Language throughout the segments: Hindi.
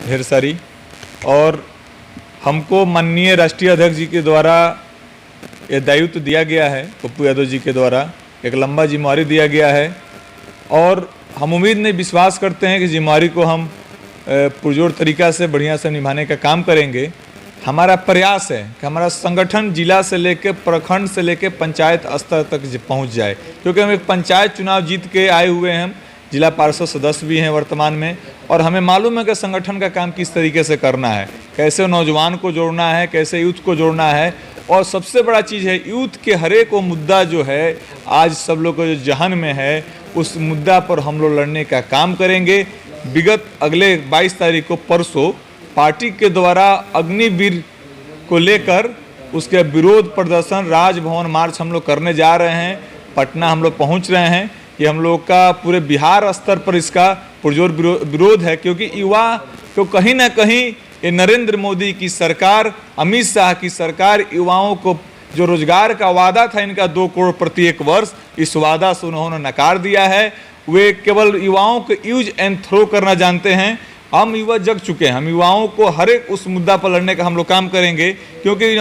ढेर सारी, और हमको माननीय राष्ट्रीय अध्यक्ष जी के द्वारा ये दायित्व दिया गया है, पप्पू यादव जी के द्वारा एक लंबा जिम्मेवारी दिया गया है, और हम उम्मीद नहीं विश्वास करते हैं कि जिम्मेवारी को हम पुरजोर तरीक़ा से बढ़िया से निभाने का काम करेंगे। हमारा प्रयास है कि हमारा संगठन जिला से लेकर प्रखंड से लेकर पंचायत स्तर तक पहुंच जाए, क्योंकि हम एक पंचायत चुनाव जीत के आए हुए हैं, हम जिला पार्षद सदस्य भी हैं वर्तमान में, और हमें मालूम है कि संगठन का काम किस तरीके से करना है, कैसे नौजवान को जोड़ना है, कैसे यूथ को जोड़ना है, और सबसे बड़ा चीज़ है यूथ के हर एक वो मुद्दा जो है आज सब लोग को जो जहन में है, उस मुद्दा पर हम लोग लड़ने का काम करेंगे। विगत अगले 22 तारीख को परसों पार्टी के द्वारा अग्निवीर को लेकर उसके विरोध प्रदर्शन राजभवन मार्च हम लोग करने जा रहे हैं। पटना हम लोग पहुंच रहे हैं। ये हम लोग का पूरे बिहार स्तर पर इसका पुरजोर विरोध है, क्योंकि युवा को कहीं ना कहीं ये नरेंद्र मोदी की सरकार, अमित शाह की सरकार युवाओं को जो रोजगार का वादा था इनका 2 करोड़ प्रति एक वर्ष, इस वादा से उन्होंने नकार दिया है। वे केवल युवाओं को यूज एंड थ्रो करना जानते हैं। हम युवा जग चुके हैं, हम युवाओं को हर एक उस मुद्दा पर लड़ने का हम लोग काम करेंगे, क्योंकि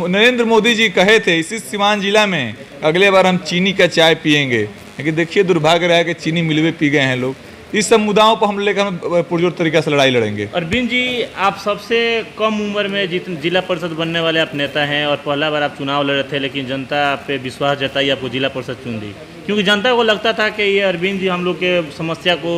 नरेंद्र मोदी जी कहे थे इसी सीवान जिला में अगले बार हम चीनी का चाय पिएंगे, लेकिन देखिए दुर्भाग्य रहा है कि चीनी मिलवे पी गए हैं लोग। इस सब मुद्दाओं पर हम लेकर हम पुरजोर तरीके से लड़ाई लड़ेंगे। अरविंद जी, आप सबसे कम उम्र में जिला परिषद बनने वाले आप नेता हैं, और पहला बार आप चुनाव लड़ रहे थे, लेकिन जनता आप पे विश्वास जताई, आपको जिला परिषद चुन दी, क्योंकि जनता को लगता था कि ये अरविंद जी हम लोग के समस्या को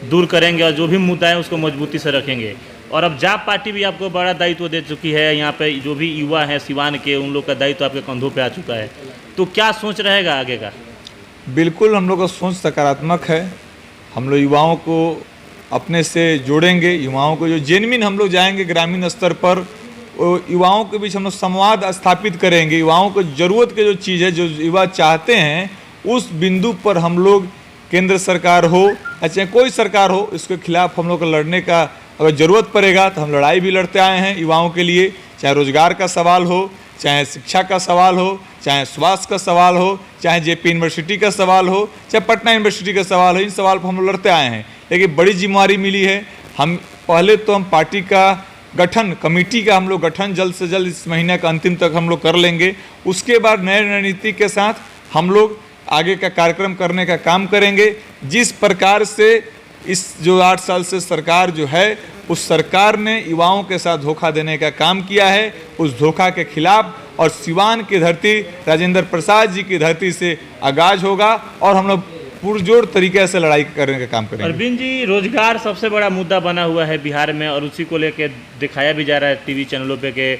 दूर करेंगे और जो भी मुद्दा है उसको मजबूती से रखेंगे। और अब जाप पार्टी भी आपको बड़ा दायित्व दे चुकी है, यहाँ पे जो भी युवा हैं सिवान के, उन लोग का दायित्व आपके कंधों पे आ चुका है, तो क्या सोच रहेगा आगे का? बिल्कुल हम लोग का सोच सकारात्मक है। हम लोग युवाओं को अपने से जोड़ेंगे, युवाओं को जो जेन्युइन हम लोग जाएंगे ग्रामीण स्तर पर, युवाओं के बीच हम लोग संवाद स्थापित करेंगे। युवाओं को ज़रूरत की जो चीज़ है, जो युवा चाहते हैं, उस बिंदु पर हम लोग केंद्र सरकार हो या चाहे कोई सरकार हो, इसके खिलाफ हम लोग को लड़ने का अगर ज़रूरत पड़ेगा तो हम लड़ाई भी लड़ते आए हैं युवाओं के लिए। चाहे रोज़गार का सवाल हो, चाहे शिक्षा का सवाल हो, चाहे स्वास्थ्य का सवाल हो, चाहे जेपी यूनिवर्सिटी का सवाल हो, चाहे पटना यूनिवर्सिटी का सवाल हो, इन सवाल पर हम लोग लड़ते आए हैं। लेकिन बड़ी जिम्मेवारी मिली है। हम पहले तो हम पार्टी का गठन, कमेटी का हम लोग गठन जल्द से जल्द इस महीने का अंतिम तक हम लोग कर लेंगे। उसके बाद नए रणनीति के साथ हम लोग आगे का कार्यक्रम करने का काम करेंगे। जिस प्रकार से इस जो 8 साल से सरकार जो है, उस सरकार ने युवाओं के साथ धोखा देने का काम किया है, उस धोखा के खिलाफ और सिवान की धरती, राजेंद्र प्रसाद जी की धरती से आगाज होगा और हम लोग पुरजोर तरीके से लड़ाई करने का काम करेंगे। अरविंद जी, रोजगार सबसे बड़ा मुद्दा बना हुआ है बिहार में, और उसी को लेकर दिखाया भी जा रहा है टीवी चैनलों पे के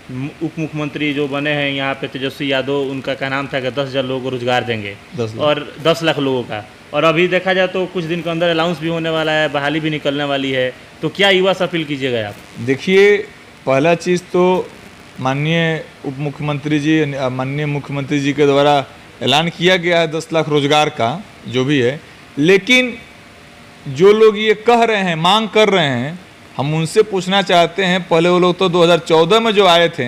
उप मुख्यमंत्री जो बने हैं यहाँ पे तेजस्वी यादव, उनका क्या नाम था कि 10,000 लोगों को रोजगार देंगे, और 10 लाख लोगों का, और अभी देखा जाए तो कुछ दिन के अंदर अलाउंस भी होने वाला है, बहाली भी निकलने वाली है, तो क्या युवा से अपील कीजिएगा आप? देखिए, पहला चीज़ तो माननीय उप मुख्यमंत्री जी, माननीय मुख्यमंत्री जी के द्वारा ऐलान किया गया है 10 लाख रोजगार का जो भी है, लेकिन जो लोग ये कह रहे हैं, मांग कर रहे हैं, हम उनसे पूछना चाहते हैं, पहले वो लोग तो 2014 में जो आए थे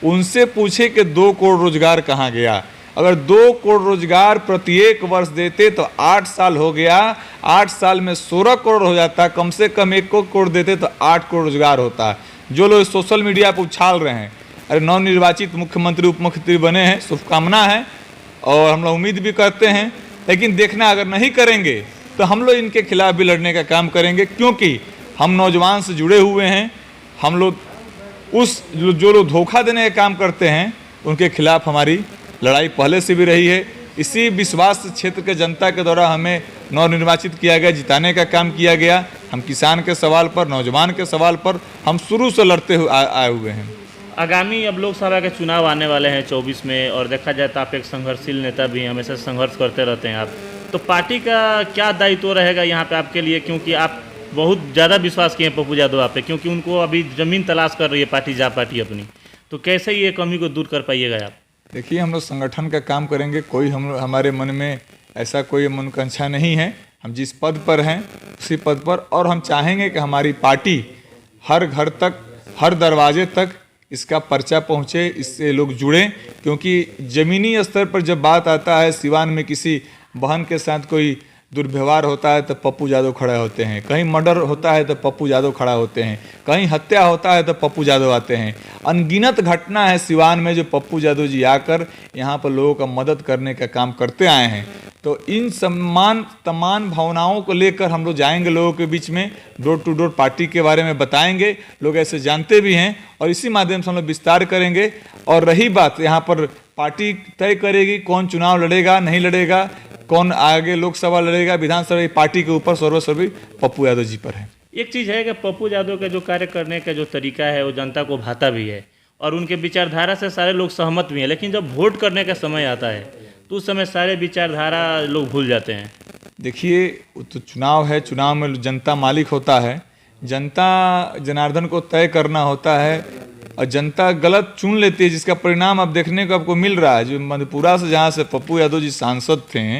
उनसे पूछे कि 2 करोड़ रोजगार कहाँ गया। अगर 2 करोड़ रोजगार प्रत्येक वर्ष देते तो 8 साल हो गया, 8 साल में 16 करोड़ हो जाता, कम से कम 1 करोड़ देते तो 8 करोड़ रोजगार होता। जो लोग सोशल मीडिया पर उछाल रहे हैं, अरे नवनिर्वाचित मुख्यमंत्री उप मुख्यमंत्री बने हैं, शुभकामना है और हम लोग उम्मीद भी करते हैं, लेकिन देखना अगर नहीं करेंगे तो हम लोग इनके खिलाफ भी लड़ने का काम करेंगे, क्योंकि हम नौजवान से जुड़े हुए हैं। हम लोग जो लोग धोखा देने का काम करते हैं उनके खिलाफ हमारी लड़ाई पहले से भी रही है। इसी विश्वास क्षेत्र के जनता के द्वारा हमें नवनिर्वाचित किया गया, जिताने का काम किया गया। हम किसान के सवाल पर, नौजवान के सवाल पर हम शुरू से लड़ते हुए आए हुए हैं। आगामी अब लोकसभा के चुनाव आने वाले हैं 24 में, और देखा जाए तो आप एक संघर्षशील नेता भी हैं, हमेशा संघर्ष करते रहते हैं आप, तो पार्टी का क्या दायित्व रहेगा यहाँ पे आपके लिए, क्योंकि आप बहुत ज़्यादा विश्वास किए हैं पप्पू यादव आप पे, क्योंकि उनको अभी ज़मीन तलाश कर रही है पार्टी, जा पार्टी अपनी, तो कैसे ये कमी को दूर कर पाइएगा आप? देखिए, हम लोग संगठन का काम करेंगे, कोई हमारे मन में ऐसा कोई मनोकांक्षा नहीं है। हम जिस पद पर हैं उसी पद पर, और हम चाहेंगे कि हमारी पार्टी हर घर तक, हर दरवाजे तक इसका पर्चा पहुँचे, इससे लोग जुड़ें, क्योंकि ज़मीनी स्तर पर जब बात आता है, सिवान में किसी बहन के साथ कोई दुर्व्यवहार होता है तो पप्पू यादव खड़े होते हैं, कहीं मर्डर होता है तो पप्पू यादव खड़ा होते हैं, कहीं हत्या होता है तो पप्पू यादव आते हैं। अनगिनत घटना है सिवान में जो पप्पू यादव जी आकर यहाँ पर लोगों का मदद करने का काम करते आए हैं। तो इन तमाम भावनाओं को लेकर हम लोग जाएंगे लोगों के बीच में, डोर टू डोर पार्टी के बारे में बताएंगे। लोग ऐसे जानते भी हैं और इसी माध्यम से हम लोग विस्तार करेंगे। और रही बात, यहाँ पर पार्टी तय करेगी कौन चुनाव लड़ेगा नहीं लड़ेगा, कौन आगे लोकसभा लड़ेगा विधानसभा, पार्टी के ऊपर सर्वस्वी पप्पू यादव जी पर है। एक चीज़ है कि पप्पू यादव का जो कार्य करने का जो तरीका है वो जनता को भाता भी है और उनके विचारधारा से सारे लोग सहमत भी हैं, लेकिन जब वोट करने का समय आता है तो उस समय सारे विचारधारा लोग भूल जाते हैं। देखिए, तो चुनाव है, चुनाव में जनता मालिक होता है, जनता जनार्दन को तय करना होता है और जनता गलत चुन लेती है, जिसका परिणाम अब देखने को आपको मिल रहा है। जो मधेपुरा से जहाँ से पप्पू यादव जी सांसद थे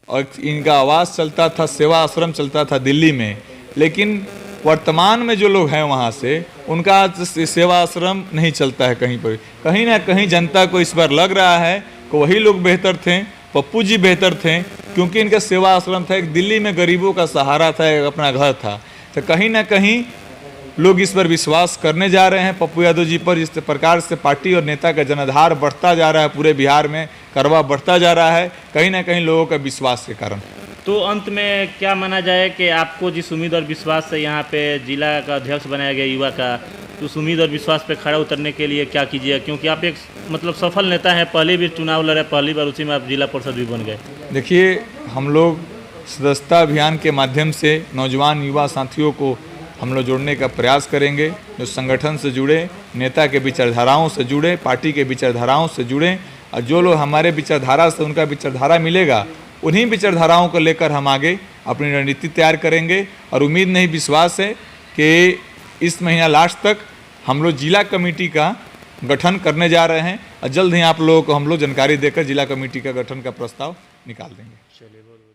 और इनका आवाज़ चलता था, सेवा आश्रम चलता था दिल्ली में, लेकिन वर्तमान में जो लोग हैं वहाँ से उनका सेवा आश्रम नहीं चलता है कहीं पर। कहीं ना कहीं जनता को इस बार लग रहा है कि वही लोग बेहतर थे, पप्पू जी बेहतर थे, क्योंकि इनका सेवा आश्रम था, एक दिल्ली में गरीबों का सहारा था, एक अपना घर था। तो कहीं ना कहीं लोग इस पर विश्वास करने जा रहे हैं पप्पू यादव जी पर। जिस प्रकार से पार्टी और नेता का जनाधार बढ़ता जा रहा है, पूरे बिहार में करवा बढ़ता जा रहा है, कहीं ना कहीं लोगों का विश्वास के कारण। तो अंत में क्या माना जाए कि आपको जिस उम्मीद और विश्वास से यहाँ पे जिला का अध्यक्ष बनाया गया युवा का, तो उस उम्मीद और विश्वास पे खड़ा उतरने के लिए क्या कीजिए, क्योंकि आप एक मतलब सफल नेता हैं, पहली भी चुनाव लड़े, पहली बार उसी में आप जिला परिषद भी बन गए। देखिए, हम लोग सदस्यता अभियान के माध्यम से नौजवान युवा साथियों को हम लोग जोड़ने का प्रयास करेंगे, जो संगठन से जुड़े, नेता के विचारधाराओं से जुड़े, पार्टी के विचारधाराओं से जुड़े, और जो लोग हमारे विचारधारा से उनका विचारधारा मिलेगा, उन्हीं विचारधाराओं को लेकर हम आगे अपनी रणनीति तैयार करेंगे। और उम्मीद नहीं, विश्वास है कि इस महीना लास्ट तक हम लोग जिला कमेटी का गठन करने जा रहे हैं और जल्द ही आप लोगों को हम लोग जानकारी देकर जिला कमेटी का गठन का प्रस्ताव निकाल देंगे। चलिए, बहुत